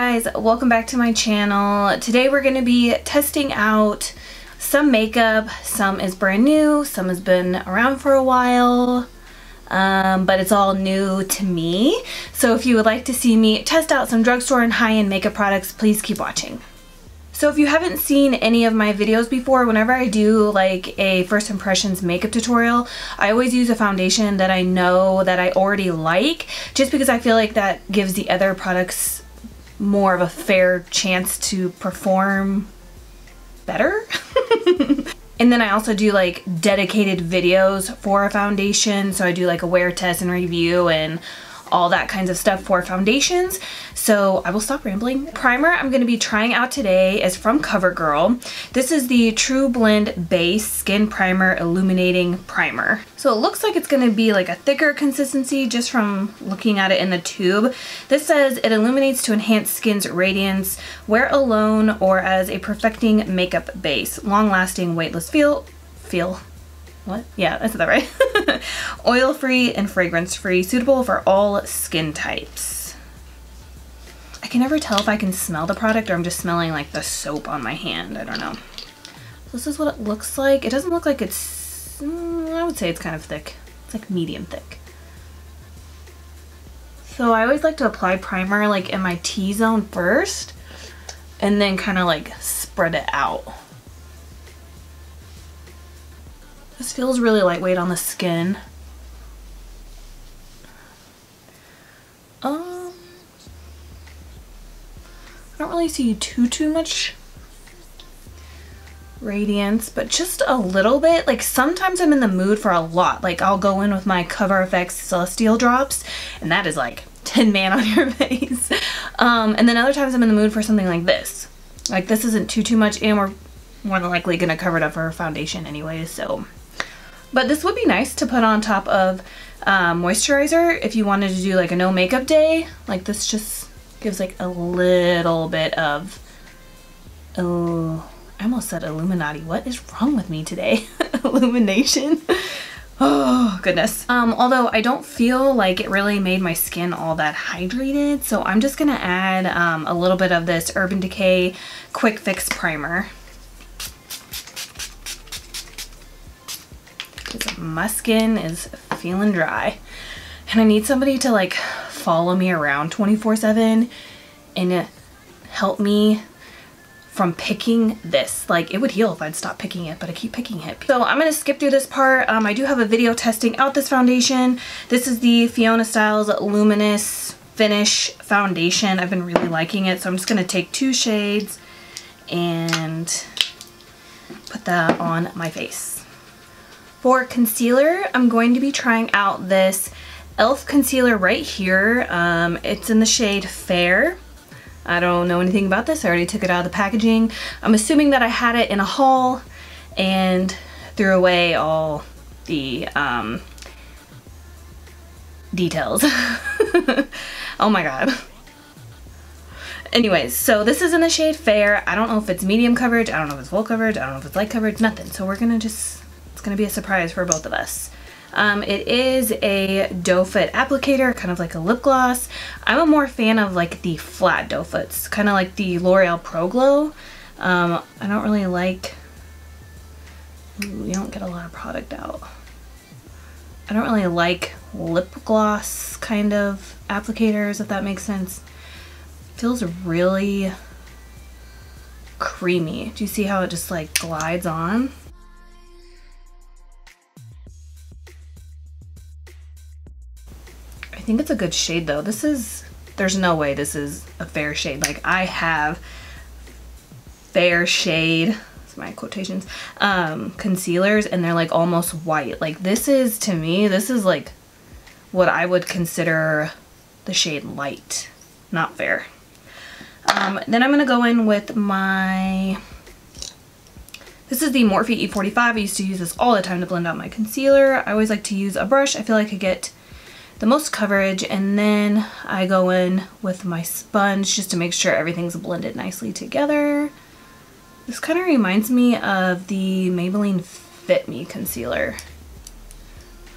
guys, welcome back to my channel. Today we're going to be testing out some makeup. Some is brand new, some has been around for a while, but it's all new to me. So if you would like to see me test out some drugstore and high-end makeup products, please keep watching. So if you haven't seen any of my videos before, whenever I do like a first impressions makeup tutorial, I always use a foundation that I know that I already like, just because I feel like that gives the other products more of a fair chance to perform better. And then I also do like dedicated videos for a foundation, so I do like a wear test and review and all that kinds of stuff for foundations. So I will stop rambling. Primer I'm going to be trying out today is from CoverGirl. This is the True Blend Base Skin Primer Illuminating Primer. So it looks like it's going to be like a thicker consistency just from looking at it in the tube. This says it illuminates to enhance skin's radiance, wear alone or as a perfecting makeup base, long-lasting weightless feel. What? Yeah, I said that right. Oil-free and fragrance-free, suitable for all skin types. I can never tell if I can smell the product or I'm just smelling like the soap on my hand. I don't know. This is what it looks like. It doesn't look like it's, I would say it's kind of thick. It's like medium thick. So I always like to apply primer like in my T-zone first and then kind of like spread it out. This feels really lightweight on the skin. I don't really see too much radiance, but just a little bit. Like sometimes I'm in the mood for a lot. Like I'll go in with my Cover FX Celestial drops and that is like 10 man on your face. And then other times I'm in the mood for something like this. Like this isn't too much and we're more than likely gonna cover it up for a foundation anyways, so. But this would be nice to put on top of moisturizer if you wanted to do like a no makeup day. Like this just gives like a little bit of, oh, I almost said Illuminati. What is wrong with me today? Illumination. Oh goodness. Although I don't feel like it really made my skin all that hydrated, so I'm just gonna add a little bit of this Urban Decay Quick Fix Primer. Because my skin is feeling dry and I need somebody to like follow me around 24/7 and help me from picking this. Like it would heal if I'd stop picking it, but I keep picking it. So I'm going to skip through this part. I do have a video testing out this foundation. This is the Fiona Styles Luminous Finish Foundation. I've been really liking it, so I'm just going to take 2 shades and put that on my face. For concealer, I'm going to be trying out this e.l.f. concealer right here. It's in the shade Fair. I don't know anything about this. I already took it out of the packaging. I'm assuming that I had it in a haul and threw away all the details. Oh my god. Anyways, so this is in the shade Fair. I don't know if it's medium coverage. I don't know if it's full coverage. I don't know if it's light coverage. Nothing. So we're gonna just... it's going to be a surprise for both of us. It is a doe foot applicator, kind of like a lip gloss. I'm a more fan of like the flat doe foots, kind of like the L'Oreal Pro Glow. I don't really like, you don't get a lot of product out. I don't really like lip gloss kind of applicators, if that makes sense. It feels really creamy. Do you see how it just like glides on? I think it's a good shade though. This is, there's no way this is a fair shade. Like I have fair shade, that's my quotations, concealers and they're like almost white. Like this is, to me, this is like what I would consider the shade light, not fair. Then I'm gonna go in with my, this is the Morphe E45. I used to use this all the time to blend out my concealer. I always like to use a brush. I feel like I get the most coverage, and then I go in with my sponge just to make sure everything's blended nicely together. This kind of reminds me of the Maybelline Fit Me concealer.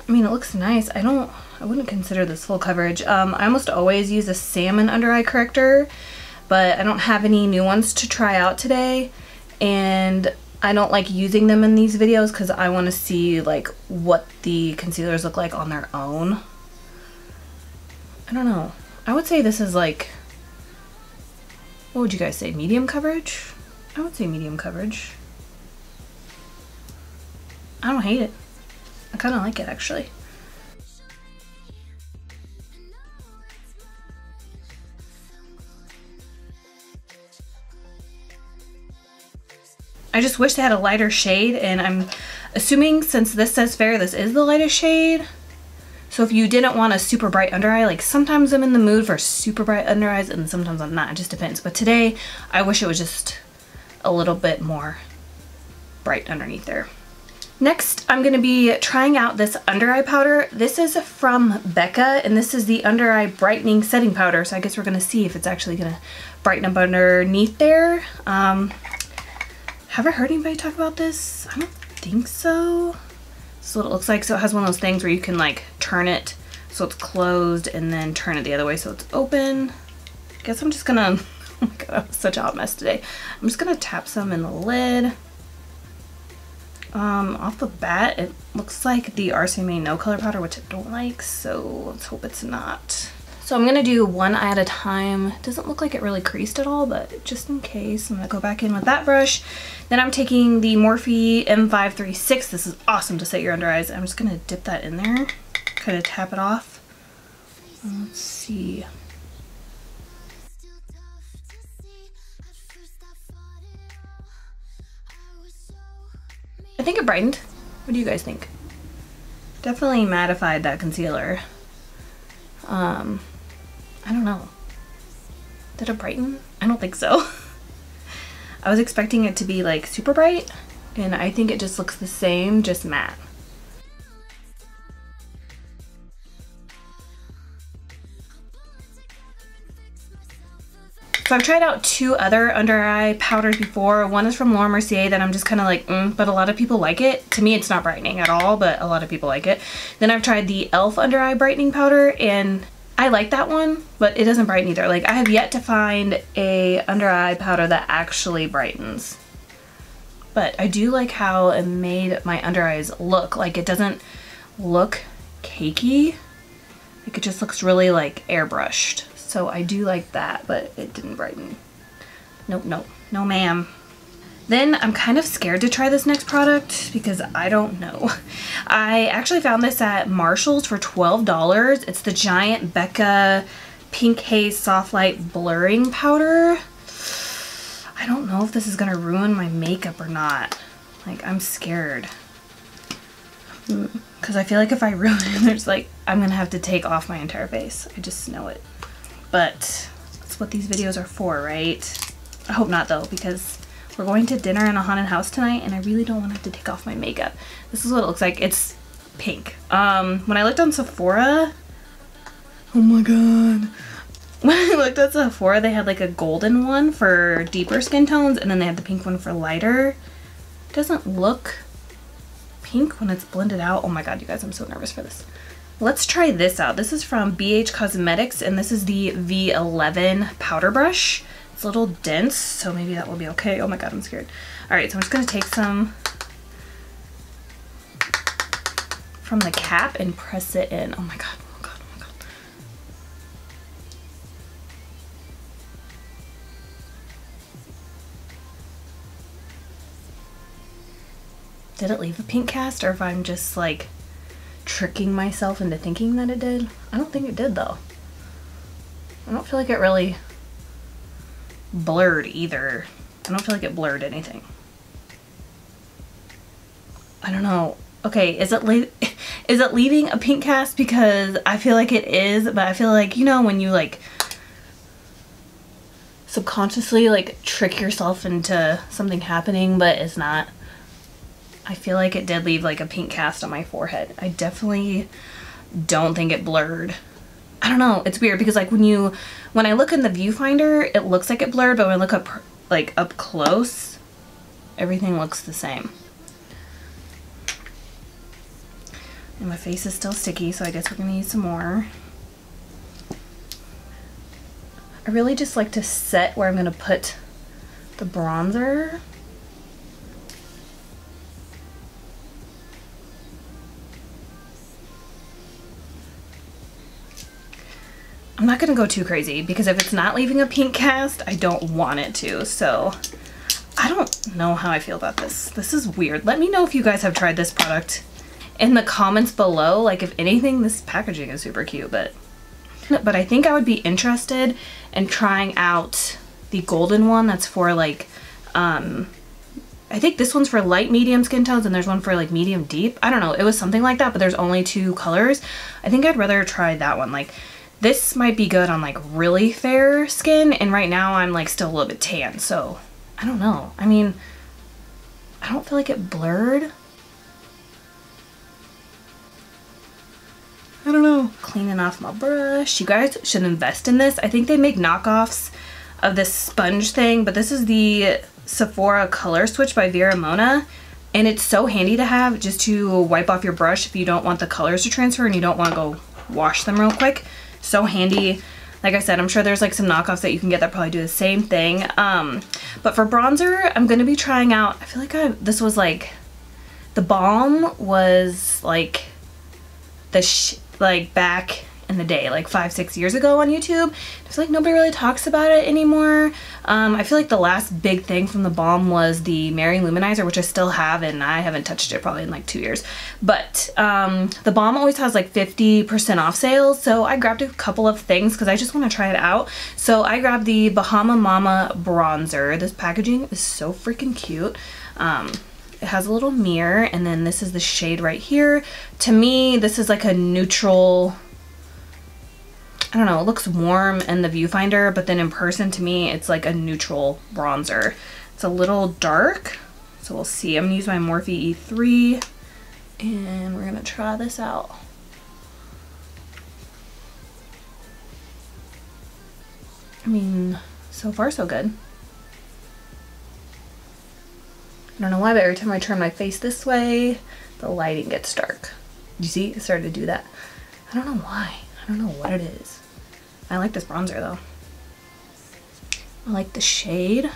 I mean, it looks nice. I wouldn't consider this full coverage. I almost always use a salmon under eye corrector but I don't have any new ones to try out today, and I don't like using them in these videos because I want to see like what the concealers look like on their own. I don't know. I would say this is like, what would you guys say, medium coverage? I would say medium coverage. I don't hate it. I kind of like it actually. I just wish they had a lighter shade, and I'm assuming since this says fair, this is the lightest shade. So if you didn't want a super bright under eye, like sometimes I'm in the mood for super bright under eyes and sometimes I'm not, it just depends. But today I wish it was just a little bit more bright underneath there. Next, I'm going to be trying out this under eye powder. This is from Becca, and this is the under eye brightening setting powder. So I guess we're going to see if it's actually going to brighten up underneath there. Have I heard anybody talk about this? I don't think so. This is what it looks like. So it has one of those things where you can like turn it so it's closed and then turn it the other way so it's open. I guess I'm just gonna, oh my god, I'm such a hot mess today. I'm just gonna tap some in the lid. Off the bat, it looks like the RCMA No Color Powder, which I don't like, so let's hope it's not. So I'm gonna do one eye at a time. It doesn't look like it really creased at all, but just in case, I'm gonna go back in with that brush. Then I'm taking the Morphe M536. This is awesome to set your under eyes. I'm just gonna dip that in there, kind of tap it off. Let's see. I think it brightened. What do you guys think? Definitely mattified that concealer. I don't know. Did it brighten? I don't think so. I was expecting it to be like super bright, and I think it just looks the same, just matte. So I've tried out two other under eye powders before. One is from Laura Mercier that I'm just kind of like, but a lot of people like it. To me, it's not brightening at all, but a lot of people like it. Then I've tried the e.l.f. under eye brightening powder, and I like that one, but it doesn't brighten either. Like, I have yet to find a under eye powder that actually brightens. But I do like how it made my under eyes look. Like, it doesn't look cakey. Like, it just looks really like airbrushed. So I do like that, but it didn't brighten. Nope, nope, no ma'am. Then I'm kind of scared to try this next product because I don't know. I actually found this at Marshall's for $12. It's the Giant Becca Pink Haze Soft Light Blurring Powder. I don't know if this is gonna ruin my makeup or not. Like, I'm scared. Because I feel like if I ruin it, there's like, I'm gonna have to take off my entire face. I just know it. But that's what these videos are for, right? I hope not though, because we're going to dinner in a haunted house tonight and I really don't want to have to take off my makeup. This is what it looks like. It's pink. When I looked on Sephora, oh my god. When I looked at Sephora, they had like a golden one for deeper skin tones and then they had the pink one for lighter. It doesn't look pink when it's blended out. Oh my god, you guys, I'm so nervous for this. Let's try this out. This is from BH Cosmetics and this is the V11 powder brush. It's a little dense, so maybe that will be okay. Oh my god, I'm scared. Alright, so I'm just going to take some from the cap and press it in. Oh my god, oh my god, oh my god. Did it leave a pink cast, or if I'm just like tricking myself into thinking that it did? I don't think it did though. I don't feel like it really blurred either. I don't feel like it blurred anything. I don't know. Okay, is it leaving a pink cast? Because I feel like it is, but I feel like, you know, when you like subconsciously like trick yourself into something happening but it's not. I feel like it did leave like a pink cast on my forehead. I definitely don't think it blurred. I don't know, it's weird because like when I look in the viewfinder, it looks like it blurred, but when I look up close, everything looks the same. And my face is still sticky, so I guess we're gonna use some more. I really just like to set where I'm gonna put the bronzer. I'm not gonna go too crazy because if it's not leaving a pink cast, I don't want it to. So I don't know how I feel about this. This is weird. Let me know if you guys have tried this product in the comments below. Like, if anything, this packaging is super cute, but I think I would be interested in trying out the golden one that's for like, I think this one's for light medium skin tones and there's one for like medium deep. I don't know, it was something like that, but there's only 2 colors. I think I'd rather try that one. Like, this might be good on like really fair skin, and right now I'm like still a little bit tan, so I don't know. I mean, I don't feel like it blurred. I don't know. Cleaning off my brush. You guys should invest in this. I think they make knockoffs of this sponge thing, but this is the Sephora Color Switch by Vera Mona, and it's so handy to have just to wipe off your brush if you don't want the colors to transfer and you don't want to go wash them real quick. So handy. Like I said, I'm sure there's like some knockoffs that you can get that probably do the same thing. But for bronzer, I'm going to be trying out, I feel like this was like, the balm was like back in the day, like 5-6 years ago on YouTube. I feel like nobody really talks about it anymore. I feel like the last big thing from the balm was the Mary Luminizer, which I still have, and I haven't touched it probably in like 2 years. But the balm always has like 50% off sales, so I grabbed a couple of things because I just want to try it out. So I grabbed the Bahama Mama bronzer. This packaging is so freaking cute. It has a little mirror, and then this is the shade right here. To me, this is like a neutral, I don't know, it looks warm in the viewfinder, but then in person to me, it's like a neutral bronzer. It's a little dark, so we'll see. I'm gonna use my Morphe E3, and we're gonna try this out. I mean, so far so good. I don't know why, but every time I turn my face this way, the lighting gets dark. You see, it started to do that. I don't know why. I don't know what it is. I like this bronzer though. I like the shade.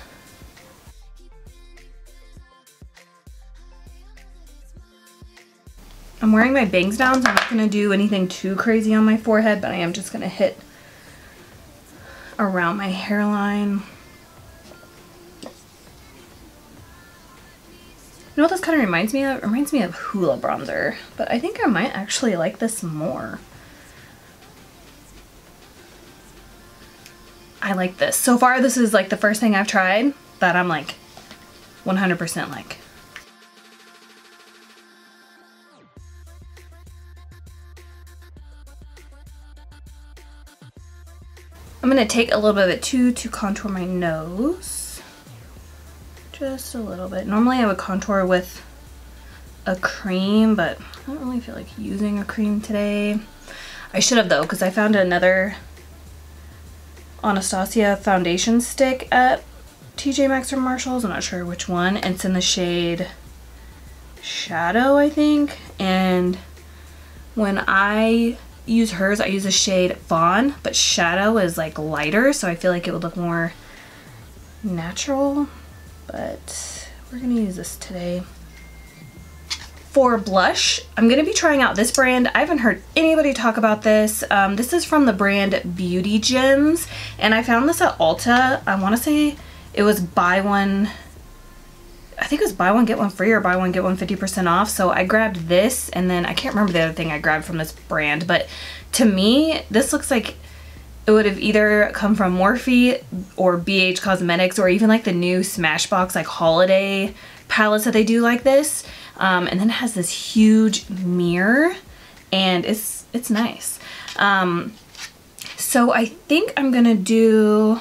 I'm wearing my bangs down, so I'm not gonna do anything too crazy on my forehead, but I am just gonna hit around my hairline. You know what this kind of reminds me of? It reminds me of Hoola bronzer, but I think I might actually like this more. I like this. So far, this is like the first thing I've tried that I'm like 100% like. I'm gonna take a little bit of it too to contour my nose. Just a little bit. Normally I would contour with a cream, but I don't really feel like using a cream today. I should have though, because I found another Anastasia foundation stick at TJ Maxx or Marshalls. I'm not sure which one. And it's in the shade Shadow, I think. And when I use hers, I use the shade Fawn, but Shadow is like lighter, so I feel like it would look more natural. But we're gonna use this today. For blush, I'm gonna be trying out this brand. I haven't heard anybody talk about this. This is from the brand Beauty Gems, and I found this at Ulta. I wanna say it was buy one, I think it was buy one get one free or buy one get one 50% off. So I grabbed this, and then I can't remember the other thing I grabbed from this brand, but to me, this looks like it would have either come from Morphe or BH Cosmetics, or even like the new Smashbox like holiday palettes that they do like this. And then it has this huge mirror, and it's nice. So I think I'm gonna do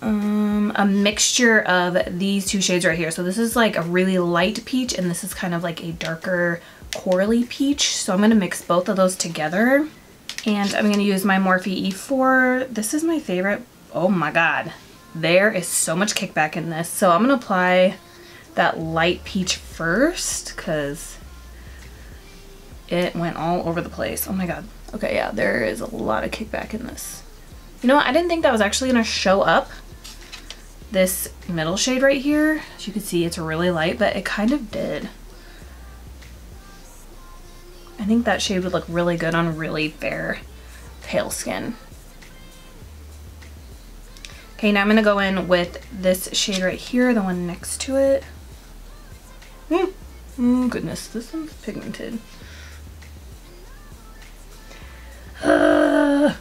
a mixture of these 2 shades right here. So this is like a really light peach, and this is kind of like a darker corally peach. So I'm gonna mix both of those together. And I'm going to use my Morphe E4. This is my favorite. Oh my god. There is so much kickback in this. So I'm going to apply that light peach first because it went all over the place. Oh my god. Okay, yeah, there is a lot of kickback in this. You know what? I didn't think that was actually gonna show up. This middle shade right here, as you can see, it's really light, but it kind of did. I think that shade would look really good on really fair, pale skin. Okay, now I'm gonna go in with this shade right here, the one next to it. Oh goodness, this one's pigmented. I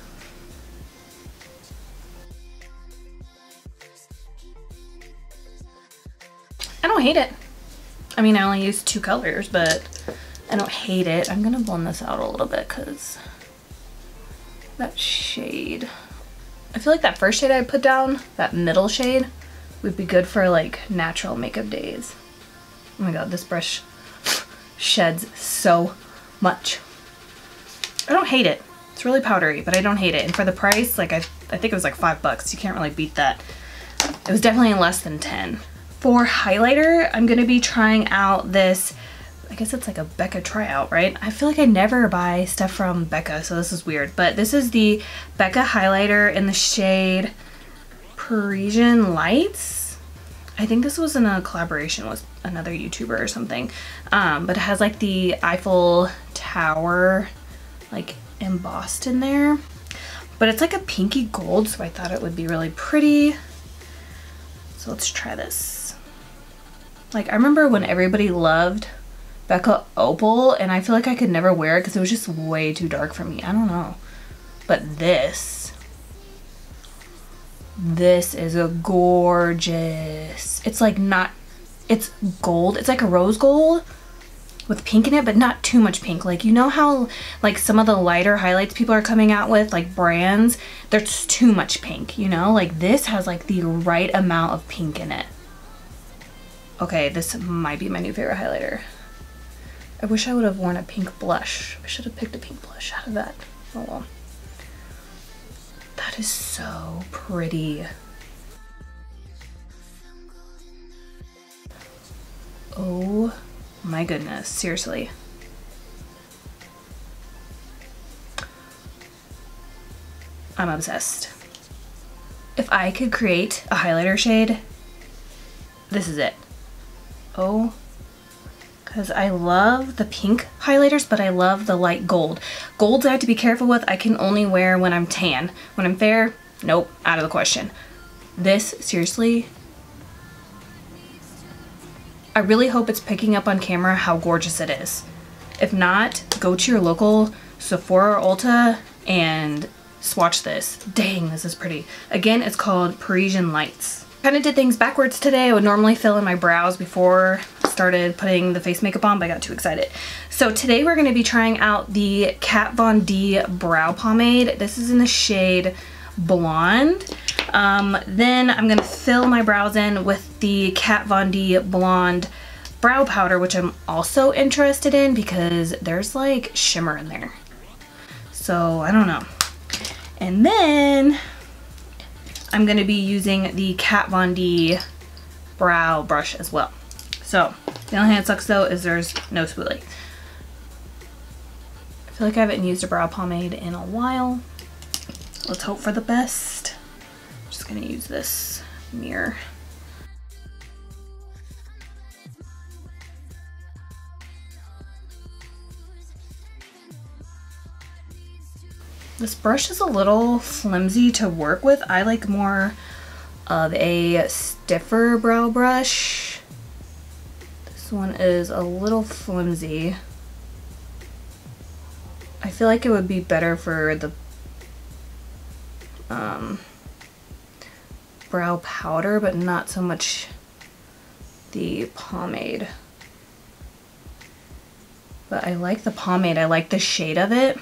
don't hate it. I mean, I only used 2 colors, but I don't hate it. I'm gonna blend this out a little bit because that shade, I feel like that first shade I put down, that middle shade, would be good for like natural makeup days. Oh my god, this brush sheds so much. I don't hate it. It's really powdery, but I don't hate it. And for the price, like I think it was like $5. You can't really beat that. It was definitely less than 10. For highlighter, I'm gonna be trying out this, I guess it's like a Becca tryout, right? I feel like I never buy stuff from Becca, so this is weird. But this is the Becca highlighter in the shade Parisian Lights. I think this was in a collaboration with another YouTuber or something. But it has like the Eiffel Tower like embossed in there. But it's like a pinky gold, so I thought it would be really pretty. So let's try this. Like, I remember when everybody loved Becca Opal, and I feel like I could never wear it because it was just way too dark for me. I don't know. But this is a gorgeous. It's like not, it's gold. It's like a rose gold with pink in it, but not too much pink. Like, you know how like some of the lighter highlights people are coming out with, like brands, there's too much pink, you know? Like this has like the right amount of pink in it. Okay, this might be my new favorite highlighter. I wish I would have worn a pink blush. I should have picked a pink blush out of that. Oh well. That is so pretty. Oh my goodness, seriously. I'm obsessed. If I could create a highlighter shade, this is it. Oh, because I love the pink highlighters, but I love the light gold. Golds I have to be careful with. I can only wear when I'm tan. When I'm fair, nope, out of the question. This, seriously, I really hope it's picking up on camera how gorgeous it is. If not, go to your local Sephora or Ulta and swatch this. Dang, this is pretty. Again, it's called Parisian Lights. Kind of did things backwards today. I would normally fill in my brows before I started putting the face makeup on, but I got too excited. So today we're going to be trying out the Kat Von D brow pomade. This is in the shade Blonde. Then I'm going to fill my brows in with the Kat Von D Blonde brow powder, which I'm also interested in because there's like shimmer in there. So I don't know. And then I'm going to be using the Kat Von D brow brush as well. So the only thing that sucks though is there's no spoolie. I feel like I haven't used a brow pomade in a while. Let's hope for the best. I'm just going to use this mirror. This brush is a little flimsy to work with. I like more of a stiffer brow brush. This one is a little flimsy. I feel like it would be better for the brow powder, but not so much the pomade. But I like the pomade. I like the shade of it.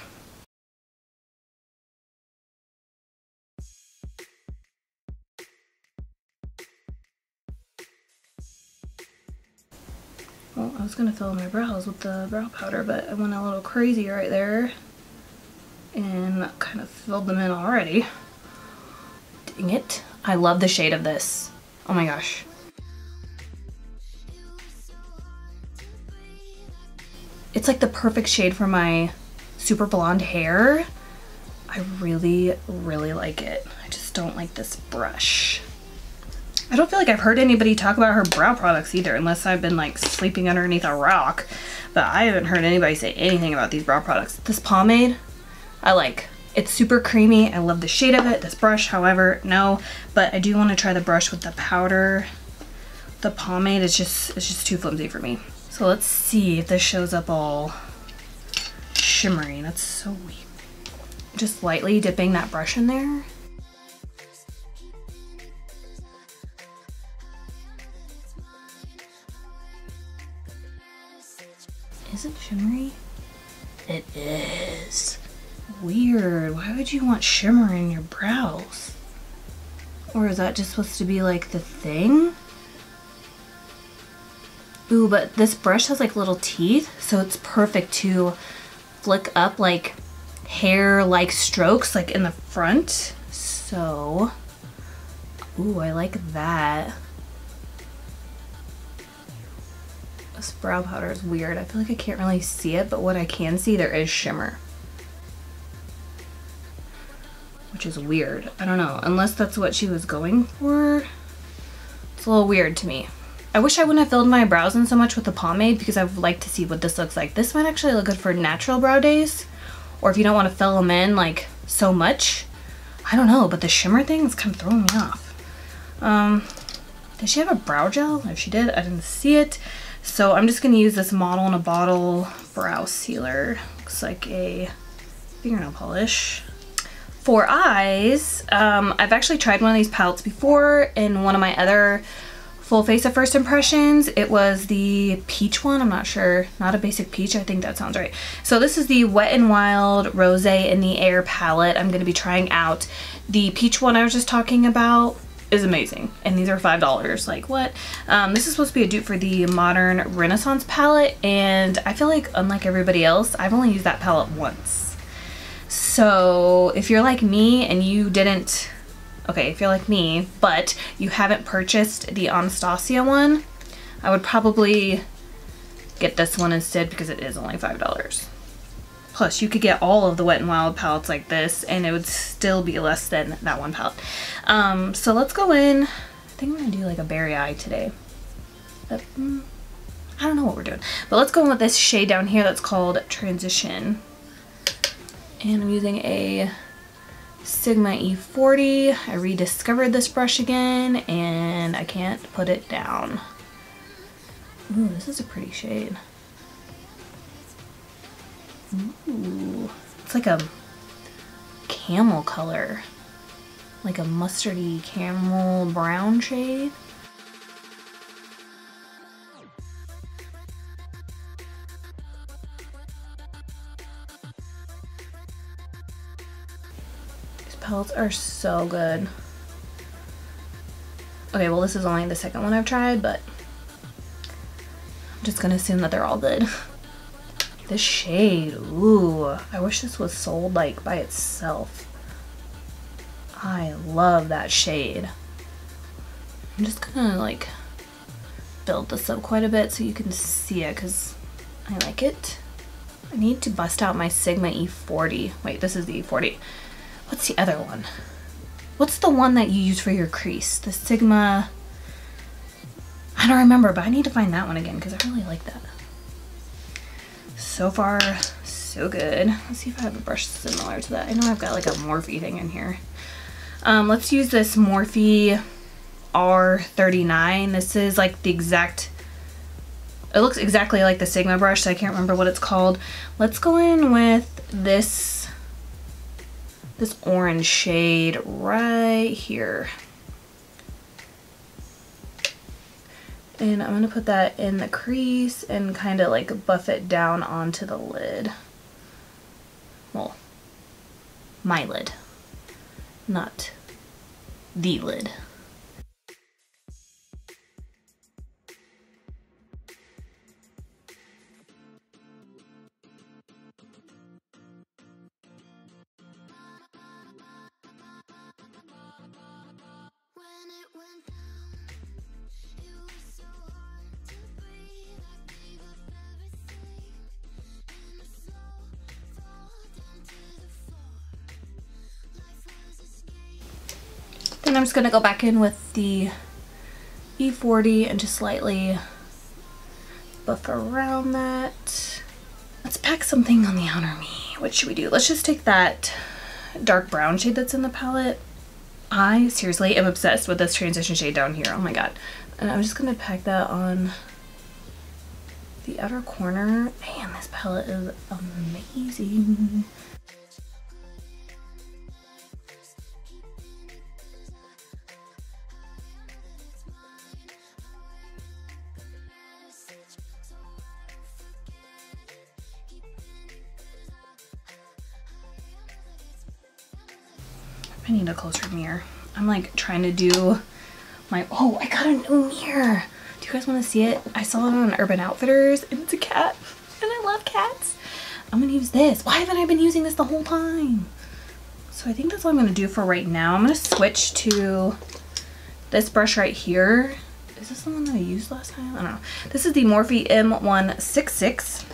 Well, I was gonna fill in my brows with the brow powder, but I went a little crazy right there and kind of filled them in already. Dang it. I love the shade of this. Oh my gosh. It's like the perfect shade for my super blonde hair. I really, really like it. I just don't like this brush. I don't feel like I've heard anybody talk about her brow products either, unless I've been like sleeping underneath a rock. But I haven't heard anybody say anything about these brow products. This pomade, I like. It's super creamy. I love the shade of it. This brush, however, no. But I do want to try the brush with the powder. The pomade is just too flimsy for me. So let's see if this shows up all shimmery. That's so weird. Just lightly dipping that brush in there. Is it shimmery? It is. Weird. Why would you want shimmer in your brows? Or is that just supposed to be like the thing? Ooh, but this brush has like little teeth, so it's perfect to flick up like hair-like strokes like in the front. So, ooh, I like that. This brow powder is weird. I feel like I can't really see it, but what I can see, there is shimmer. Which is weird. I don't know, unless that's what she was going for. It's a little weird to me. I wish I wouldn't have filled my brows in so much with the pomade because I would like to see what this looks like. This might actually look good for natural brow days, or if you don't want to fill them in like so much. I don't know, but the shimmer thing is kind of throwing me off. Did she have a brow gel? If she did, I didn't see it. So I'm just gonna use this Model in a Bottle brow sealer. Looks like a fingernail polish. For eyes, I've actually tried one of these palettes before in one of my other full face of first impressions. It was the peach one. I'm not sure. Not a basic peach. I think that sounds right. So this is the Wet n Wild Rose in the Air palette. I'm going to be trying out. The peach one I was just talking about is amazing, and these are $5. Like, what? This is supposed to be a dupe for the Modern Renaissance palette, and I feel like unlike everybody else, I've only used that palette once. So if you're like me and you didn't, okay, if you're like me, but you haven't purchased the Anastasia one, I would probably get this one instead because it is only $5. Plus, you could get all of the Wet n Wild palettes like this, and it would still be less than that one palette. So let's go in. I think I'm gonna do like a berry eye today. But, I don't know what we're doing. But let's go in with this shade down here that's called Transition. And I'm using a Sigma E40. I rediscovered this brush again, and I can't put it down. Ooh, this is a pretty shade. Ooh, it's like a camel color, like a mustardy camel brown shade. These palettes are so good. Okay, well, this is only the second one I've tried, but I'm just gonna assume that they're all good. This shade, ooh, I wish this was sold like by itself. I love that shade. I'm just gonna like build this up quite a bit so you can see it because I like it. I need to bust out my Sigma E40. Wait, this is the E40. What's the other one? What's the one that you use for your crease? The Sigma, I don't remember, but I need to find that one again because I really like that. So far, so good. Let's see if I have a brush similar to that. I know I've got like a Morphe thing in here. Let's use this Morphe R39. This is like the exact, it looks exactly like the Sigma brush, so I can't remember what it's called. Let's go in with this orange shade right here. And I'm gonna put that in the crease and kind of like buff it down onto the lid. Well, my lid, not the lid. then I'm just gonna go back in with the E40 and just slightly buff around that. Let's pack something on the outer me. What should we do? Let's just take that dark brown shade that's in the palette. I seriously am obsessed with this transition shade down here. Oh my god. And I'm just gonna pack that on the outer corner. Man, this palette is amazing. I need a closer mirror. I'm like trying to do my, oh, I got a new mirror. Do you guys want to see it? I saw it on Urban Outfitters and it's a cat and I love cats. I'm gonna use this. Why haven't I been using this the whole time? So I think that's what I'm gonna do for right now. I'm gonna switch to this brush right here. Is this the one that I used last time? I don't know. This is the Morphe M166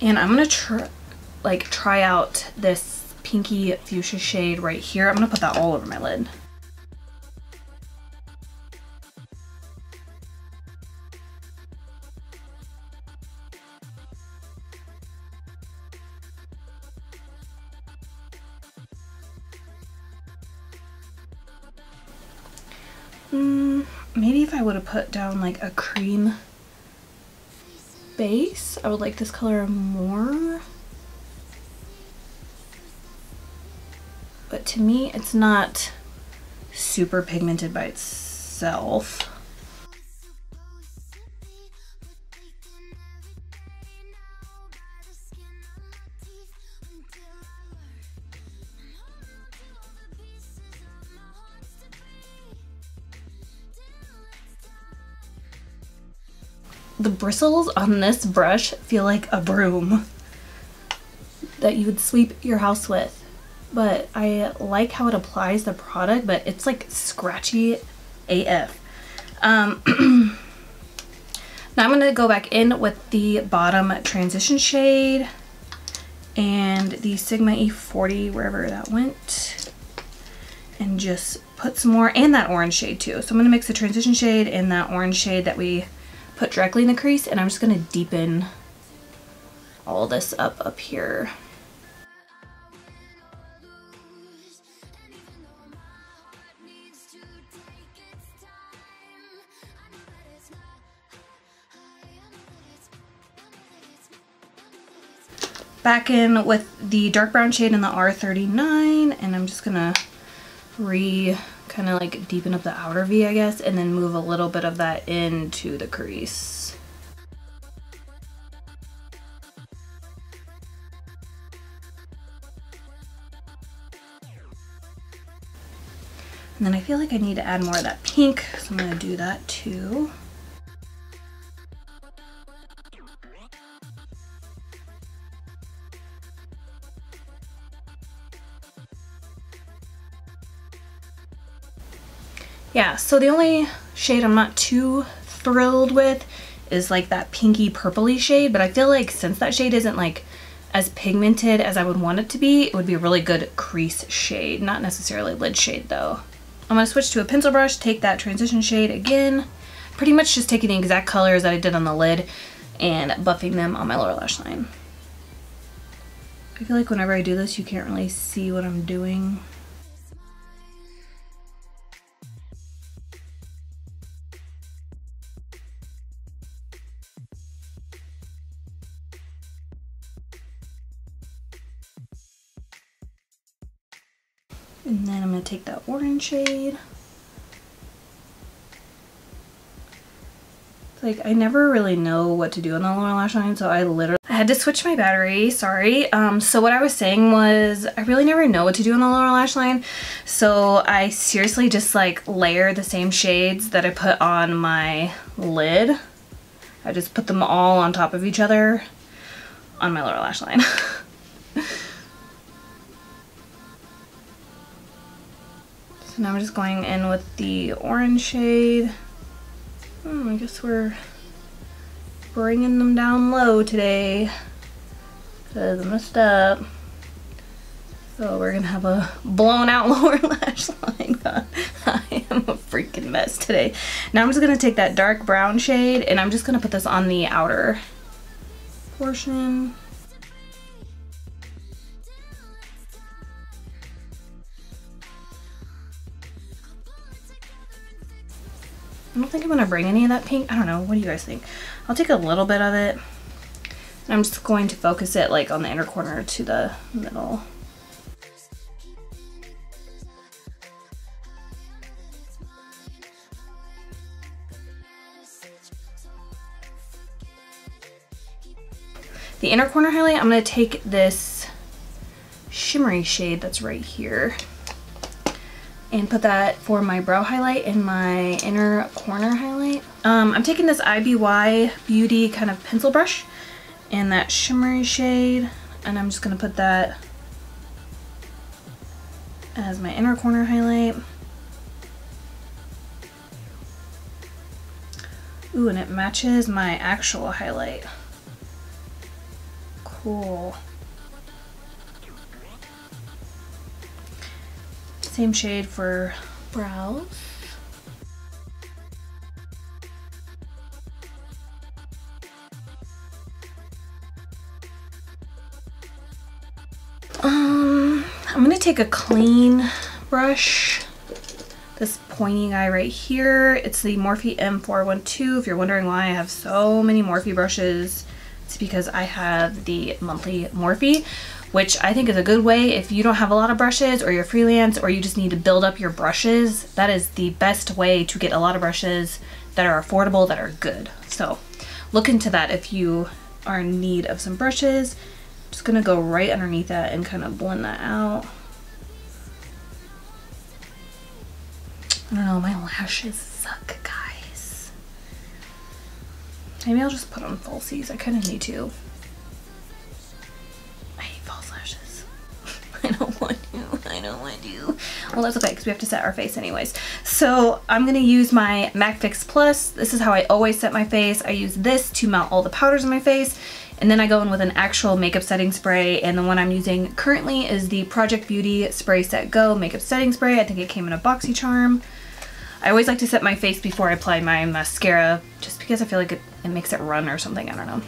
and I'm gonna try out this pinky fuchsia shade right here. I'm gonna put that all over my lid. Maybe if I would have put down like a cream base, I would like this color more. But to me, it's not super pigmented by itself. The bristles on this brush feel like a broom that you would sweep your house with. But I like how it applies the product, but it's like scratchy AF. Now I'm gonna go back in with the bottom transition shade and the Sigma E40, wherever that went, and just put some more, and that orange shade too. So I'm gonna mix the transition shade and that orange shade that we put directly in the crease, and I'm just gonna deepen all this up here. Back in with the dark brown shade in the R39, and I'm just gonna kind of like deepen up the outer V, I guess, and then move a little bit of that into the crease. And then I feel like I need to add more of that pink, so I'm gonna do that too. Yeah, so the only shade I'm not too thrilled with is like that pinky purpley shade, but I feel like since that shade isn't like as pigmented as I would want it to be, it would be a really good crease shade, not necessarily lid shade though. I'm gonna switch to a pencil brush, take that transition shade again, pretty much just taking the exact colors that I did on the lid and buffing them on my lower lash line. I feel like whenever I do this, you can't really see what I'm doing. And then I'm going to take that orange shade. It's like I never really know what to do on the lower lash line, so I had to switch my battery, sorry. So what I was saying was I really never know what to do on the lower lash line, so I seriously just like layer the same shades that I put on my lid. I just put them all on top of each other on my lower lash line. Now I'm just going in with the orange shade. I guess we're bringing them down low today because I messed up. So we're gonna have a blown out lower lash line. I am a freaking mess today. Now I'm just gonna take that dark brown shade and I'm just gonna put this on the outer portion. I don't think I'm gonna bring any of that pink. I don't know, what do you guys think? I'll take a little bit of it. And I'm just going to focus it like on the inner corner to the middle. The inner corner highlight, I'm going to take this shimmery shade that's right here and put that for my brow highlight and my inner corner highlight. I'm taking this IBY Beauty kind of pencil brush and that shimmery shade, and I'm just going to put that as my inner corner highlight. Ooh, and it matches my actual highlight. Cool. Same shade for brows. I'm gonna take a clean brush, this pointy guy right here. It's the Morphe M412. If you're wondering why I have so many Morphe brushes, it's because I have the monthly Morphe, which I think is a good way if you don't have a lot of brushes or you're freelance or you just need to build up your brushes. That is the best way to get a lot of brushes that are affordable, that are good. So look into that if you are in need of some brushes. I'm just gonna go right underneath that and kind of blend that out. I don't know, my lashes suck, guys. Maybe I'll just put on falsies. I kind of need to. I hate false lashes. I don't want to. I don't want to. Well, that's okay because we have to set our face anyways. So I'm going to use my MAC Fix Plus. This is how I always set my face. I use this to melt all the powders in my face. And then I go in with an actual makeup setting spray. And the one I'm using currently is the Project Beauty Spray Set Go Makeup Setting Spray. I think it came in a Boxy Charm. I always like to set my face before I apply my mascara just because I feel like it makes it run or something. I don't know.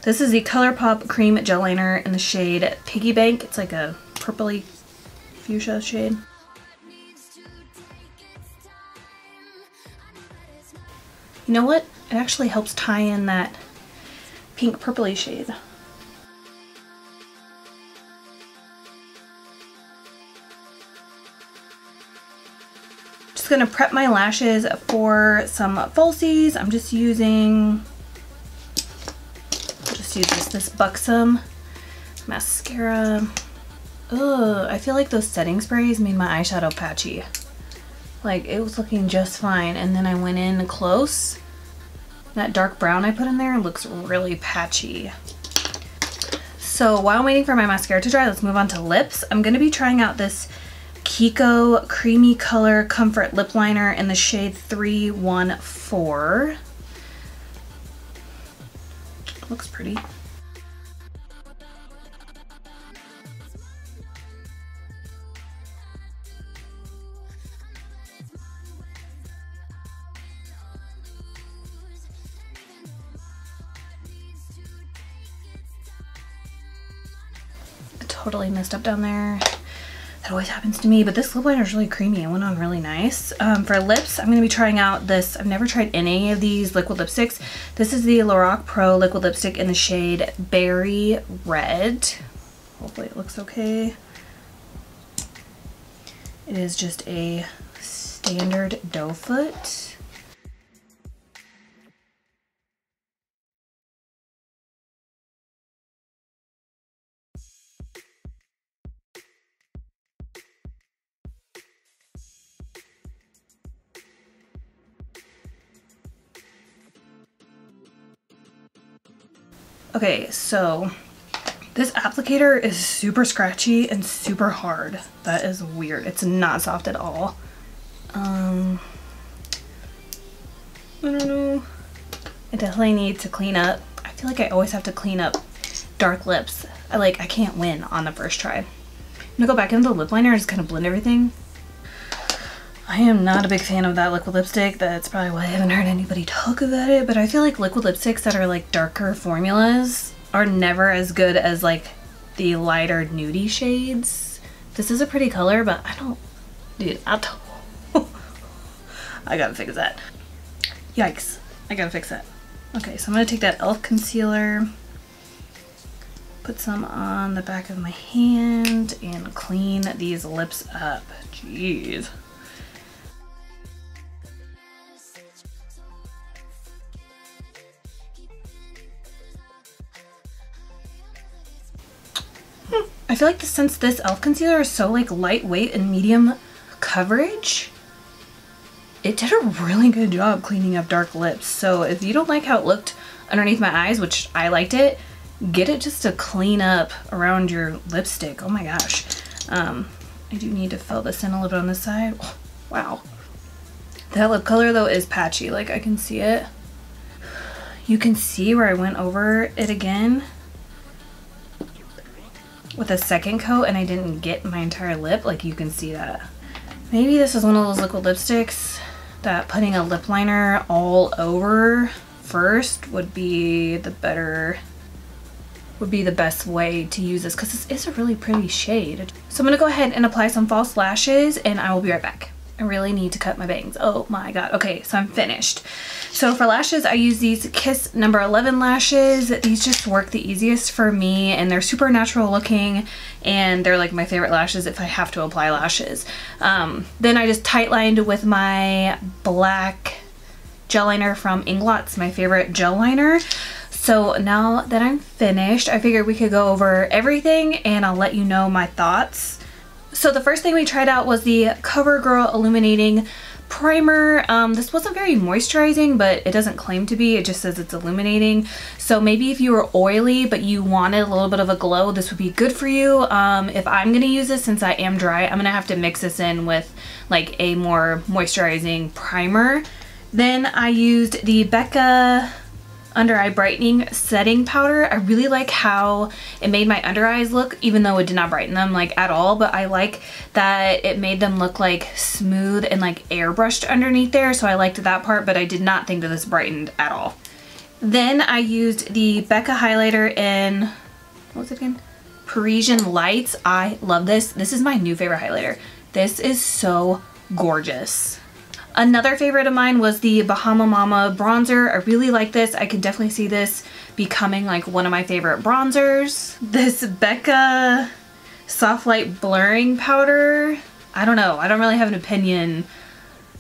This is the ColourPop Cream Gel Liner in the shade Piggy Bank. It's like a purpley fuchsia shade. You know what? It actually helps tie in that pink purpley shade. Just gonna prep my lashes for some falsies. I'm just using, I'll just use this Buxom mascara. Ugh, I feel like those setting sprays made my eyeshadow patchy. Like, it was looking just fine, and then I went in close. That dark brown I put in there looks really patchy. So while I'm waiting for my mascara to dry, let's move on to lips. I'm gonna be trying out this Kiko Creamy Color Comfort Lip Liner in the shade 314. Looks pretty. Totally messed up down there. That always happens to me, but this lip liner is really creamy. It went on really nice. For lips, I'm going to be trying out this. I've never tried any of these liquid lipsticks. This is the Lorac Pro liquid lipstick in the shade Berry Red. Hopefully it looks okay. It is just a standard doe foot. Okay, so this applicator is super scratchy and super hard. That is weird. It's not soft at all. I don't know. I definitely need to clean up. I feel like I always have to clean up dark lips. I can't win on the first try. gonna go back into the lip liner and just kind of blend everything. I am not a big fan of that liquid lipstick. That's probably why I haven't heard anybody talk about it, but I feel like liquid lipsticks that are like darker formulas are never as good as like the lighter nudie shades. This is a pretty color, but I don't, dude, I gotta fix that. Yikes, I gotta fix that. Okay, so I'm gonna take that e.l.f. concealer, put some on the back of my hand, and clean these lips up. Jeez. I feel like since this e.l.f. concealer is so like lightweight and medium coverage, it did a really good job cleaning up dark lips. So if you don't like how it looked underneath my eyes, which I liked it, get it just to clean up around your lipstick. Oh my gosh. I do need to fill this in a little bit on this side. Oh, wow. That lip color though is patchy, like I can see it. You can see where I went over it again with a second coat and I didn't get my entire lip. Like you can see that. Maybe this is one of those liquid lipsticks that putting a lip liner all over first would be the best way to use this, because this is a really pretty shade. So I'm gonna go ahead and apply some false lashes and I will be right back. I really need to cut my bangs. Oh my god. Okay, so I'm finished. So for lashes, I use these Kiss number 11 lashes. These just work the easiest for me and they're super natural looking and they're like my favorite lashes if I have to apply lashes. Then I just tight lined with my black gel liner from Inglot's, my favorite gel liner. So now that I'm finished, I figured we could go over everything and I'll let you know my thoughts. So the first thing we tried out was the CoverGirl Illuminating Primer. This wasn't very moisturizing, but it doesn't claim to be. It just says it's illuminating. So maybe if you were oily but you wanted a little bit of a glow, this would be good for you. If I'm gonna use this, since I am dry, I'm gonna have to mix this in with like a more moisturizing primer. Then I used the Becca Under Eye Brightening Setting Powder. I really like how it made my under eyes look, even though it did not brighten them like at all, but I like that it made them look like smooth and like airbrushed underneath there, so I liked that part, but I did not think that this brightened at all. Then I used the Becca highlighter in, what was it again? Parisian Lights. I love this. This is my new favorite highlighter. This is so gorgeous. Another favorite of mine was the Bahama Mama bronzer. I really like this. I can definitely see this becoming like one of my favorite bronzers. This Becca Soft Light Blurring Powder. I don't know. I don't really have an opinion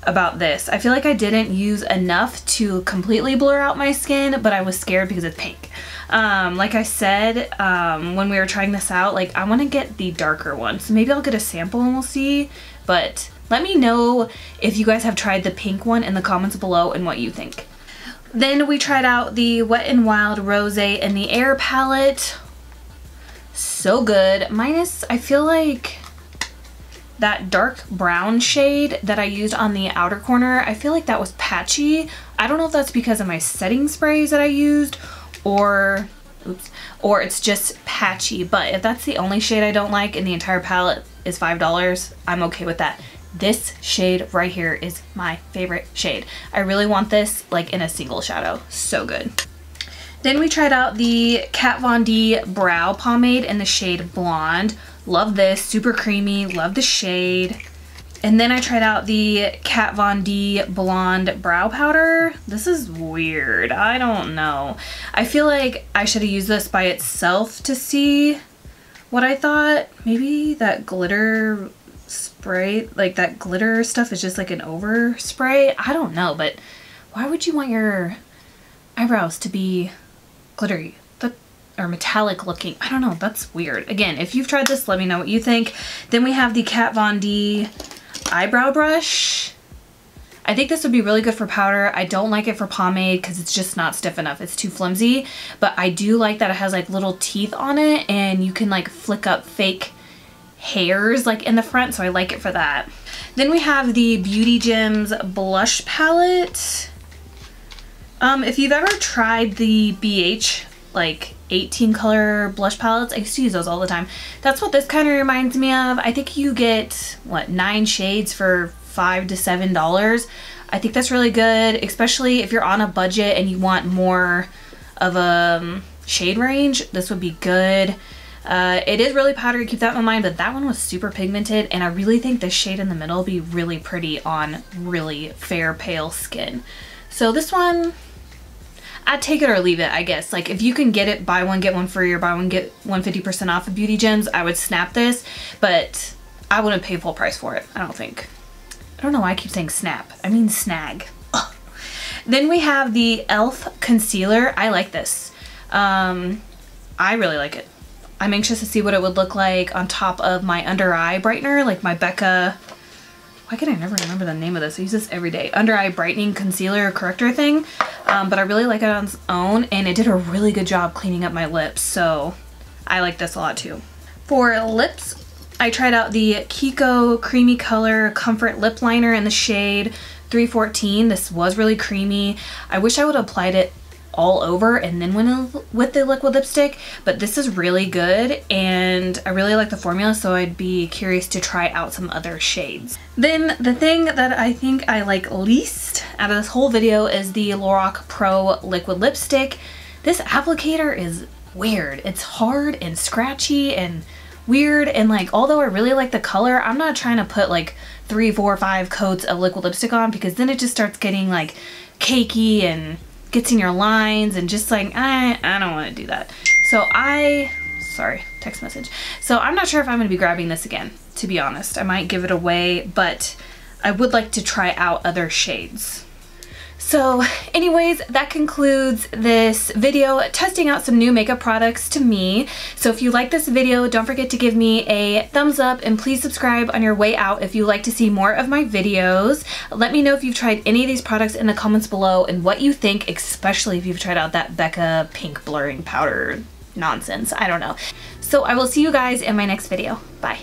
about this. I feel like I didn't use enough to completely blur out my skin, but I was scared because it's pink. Like I said, when we were trying this out, like I want to get the darker one. So maybe I'll get a sample and we'll see, but let me know if you guys have tried the pink one in the comments below and what you think. Then we tried out the Wet n Wild Rose in the Air palette. So good. Minus, I feel like that dark brown shade that I used on the outer corner, I feel like that was patchy. I don't know if that's because of my setting sprays that I used or it's just patchy, but if that's the only shade I don't like and the entire palette is $5, I'm okay with that. This shade right here is my favorite shade. I really want this like in a single shadow. So good. Then we tried out the Kat Von D Brow Pomade in the shade Blonde. Love this, super creamy, love the shade. And then I tried out the Kat Von D Blonde Brow Powder. This is weird, I don't know. I feel like I should have used this by itself to see what I thought. Maybe that glitter spray, like that glitter stuff is just like an overspray. I don't know, but why would you want your eyebrows to be glittery or metallic looking? I don't know, that's weird. Again, if you've tried this, let me know what you think. Then we have the Kat Von D eyebrow brush. I think this would be really good for powder. I don't like it for pomade because it's just not stiff enough. It's too flimsy, but I do like that it has like little teeth on it and you can like flick up fake hairs like in the front, so I like it for that. Then we have the Beauty Gems blush palette. If you've ever tried the BH like 18 color blush palettes. I used to use those all the time. That's what this kind of reminds me of. I think you get, what, 9 shades for $5 to $7. I think that's really good, especially if you're on a budget and you want more of a shade range. This would be good. It is really powdery, keep that in mind, but that one was super pigmented, and I really think this shade in the middle will be really pretty on really fair, pale skin. So this one, I'd take it or leave it, I guess. Like, if you can get it, buy one, get one free, or buy one, get one 50% off of Beauty Gems, I would snap this, but I wouldn't pay full price for it, I don't think. I don't know why I keep saying snap. I mean snag. Ugh. Then we have the e.l.f. concealer. I like this. I really like it. I'm anxious to see what it would look like on top of my under eye brightener, like my Becca, why can I never remember the name of this? I use this every day. Under eye brightening concealer corrector thing. But I really like it on its own, and it did a really good job cleaning up my lips, so I like this a lot too. For lips, I tried out the Kiko Creamy Color Comfort Lip Liner in the shade 314. This was really creamy. I wish I would have applied it all over and then went in with the liquid lipstick, but this is really good and I really like the formula, so I'd be curious to try out some other shades. Then the thing that I think I like least out of this whole video is the Lorac Pro liquid lipstick. This applicator is weird. It's hard and scratchy and weird, and like, although I really like the color, I'm not trying to put like 3, 4, 5 coats of liquid lipstick on, because then it just starts getting like cakey and gets in your lines, and just like, I don't want to do that. So sorry, text message. So I'm not sure if I'm going to be grabbing this again, to be honest. I might give it away, but I would like to try out other shades. So anyways, that concludes this video testing out some new makeup products to me. So if you like this video, don't forget to give me a thumbs up, and please subscribe on your way out if you like to see more of my videos. Let me know if you've tried any of these products in the comments below and what you think, especially if you've tried out that Becca pink blurring powder nonsense. I don't know. So I will see you guys in my next video. Bye.